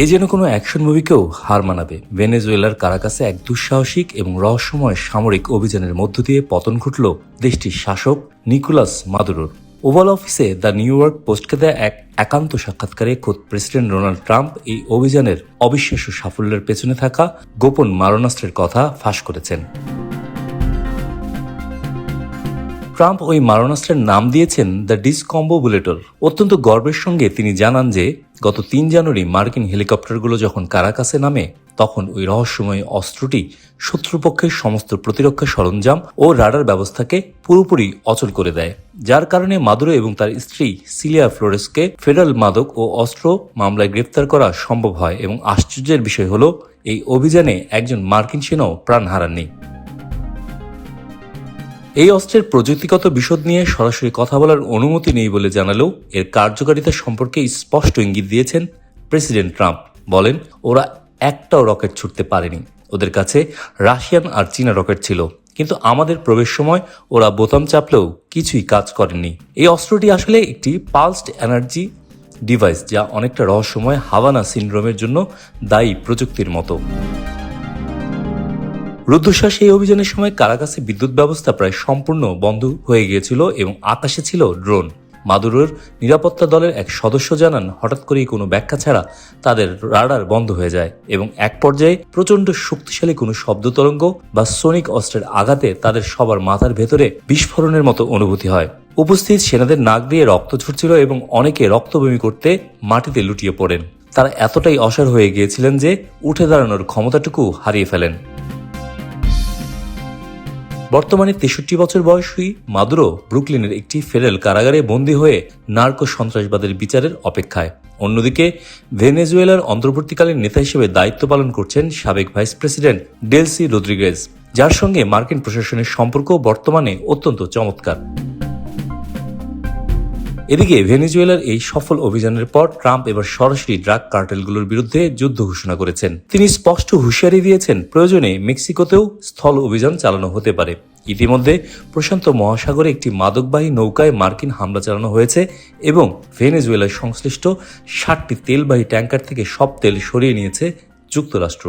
এ যেন কোনো অ্যাকশন মুভিকেও হার মানাবে। ভেনেজুয়েলার কারাকাসে এক দুঃসাহসিক এবং রহস্যময় সামরিক অভিযানের মধ্য দিয়ে পতন ঘটল দেশটির শাসক নিকোলাস মাদুরোর। ওভাল অফিসে দ্য নিউ ইয়র্ক পোস্টকে দেয়া এক একান্ত সাক্ষাৎকারে খোদ প্রেসিডেন্ট ডোনাল্ড ট্রাম্প এই অভিযানের অবিশ্বাস্য সাফল্যের পেছনে থাকা গোপন মারণাস্ত্রের কথা ফাঁস করেছেন। ট্রাম্প ওই মারণাস্ত্রের নাম দিয়েছেন দ্য ডিসকম্বোবুলেটর। অত্যন্ত গর্বের সঙ্গে তিনি জানান যে গত ৩ জানুয়ারি মার্কিন হেলিকপ্টারগুলো যখন কারাকাসে নামে তখন ওই রহস্যময় অস্ত্রটি শত্রুপক্ষের সমস্ত প্রতিরক্ষা সরঞ্জাম ও রাডার ব্যবস্থাকে পুরোপুরি অচল করে দেয়, যার কারণে মাদুরো এবং তার স্ত্রী সিলিয়া ফ্লোরেসকে ফেডারেল মাদক ও অস্ত্র মামলায় গ্রেপ্তার করা সম্ভব হয়। এবং আশ্চর্যের বিষয় হলো এই অভিযানে একজন মার্কিন সেনাও প্রাণ হারাননি। এই অস্ত্রের প্রযুক্তিগত বিশদ নিয়ে সরাসরি কথা বলার অনুমতি নেই বলে জানালেও এর কার্যকারিতা সম্পর্কে স্পষ্ট ইঙ্গিত দিয়েছেন প্রেসিডেন্ট ট্রাম্প। বলেন, ওরা একটাও রকেট ছুটতে পারেনি, ওদের কাছে রাশিয়ান আর চীনা রকেট ছিল, কিন্তু আমাদের প্রবেশ সময় ওরা বোতাম চাপলেও কিছুই কাজ করেনি। এই অস্ত্রটি আসলে একটি পালসড এনার্জি ডিভাইস, যা অনেকটা রহস্যময় হাভানা সিনড্রোমের জন্য দায়ী প্রযুক্তির মতো। রুদ্ধশ্বাস এই অভিযানের সময় কারাকাসে বিদ্যুৎ ব্যবস্থা প্রায় সম্পূর্ণ বন্ধ হয়ে গিয়েছিল এবং আকাশে ছিল ড্রোন। মাদুরোর নিরাপত্তা দলের এক সদস্য জানান, হঠাৎ করেই কোনো ব্যাখ্যা ছাড়া তাদের রাডার বন্ধ হয়ে যায় এবং এক পর্যায়ে প্রচণ্ড শক্তিশালী কোনো শব্দ তরঙ্গ বা সোনিক অস্ত্রের আঘাতে তাদের সবার মাথার ভেতরে বিস্ফোরণের মতো অনুভূতি হয়। উপস্থিত সেনাদের নাক দিয়ে রক্ত ঝরছিল এবং অনেকে রক্তবমি করতে মাটিতে লুটিয়ে পড়েন। তারা এতটাই অসাড় হয়ে গিয়েছিলেন যে উঠে দাঁড়ানোর ক্ষমতাটুকু হারিয়ে ফেলেন। বর্তমানে ৬৩ বছর বয়সী মাদুরো ব্রুকলিনের একটি ফেডারেল কারাগারে বন্দী হয়ে নার্কো সন্ত্রাসবাদের বিচারের অপেক্ষায়। অন্যদিকে ভেনেজুয়েলার অন্তর্বর্তীকালীন নেতা হিসেবে দায়িত্ব পালন করছেন সাবেক ভাইস প্রেসিডেন্ট ডেলসি রদ্রিগেজ, যার সঙ্গে মার্কিন প্রশাসনের সম্পর্ক বর্তমানে অত্যন্ত চমৎকার। এদিকে ভেনেজুয়েলার এই সফল অভিযানের পর ট্রাম্প এবার সরাসরি ড্রাগ কার্টেলগুলোর বিরুদ্ধে যুদ্ধ ঘোষণা করেছেন। তিনি স্পষ্ট হুঁশিয়ারি দিয়েছেন, প্রয়োজনে মেক্সিকোতেও স্থল অভিযান চালানো হতে পারে। ইতিমধ্যে প্রশান্ত মহাসাগরে একটি মাদকবাহী নৌকায় মার্কিন হামলা চালানো হয়েছে এবং ভেনেজুয়েলার সংশ্লিষ্ট 60টি তেলবাহী ট্যাঙ্কার থেকে সব তেল সরিয়ে নিয়েছে যুক্তরাষ্ট্র।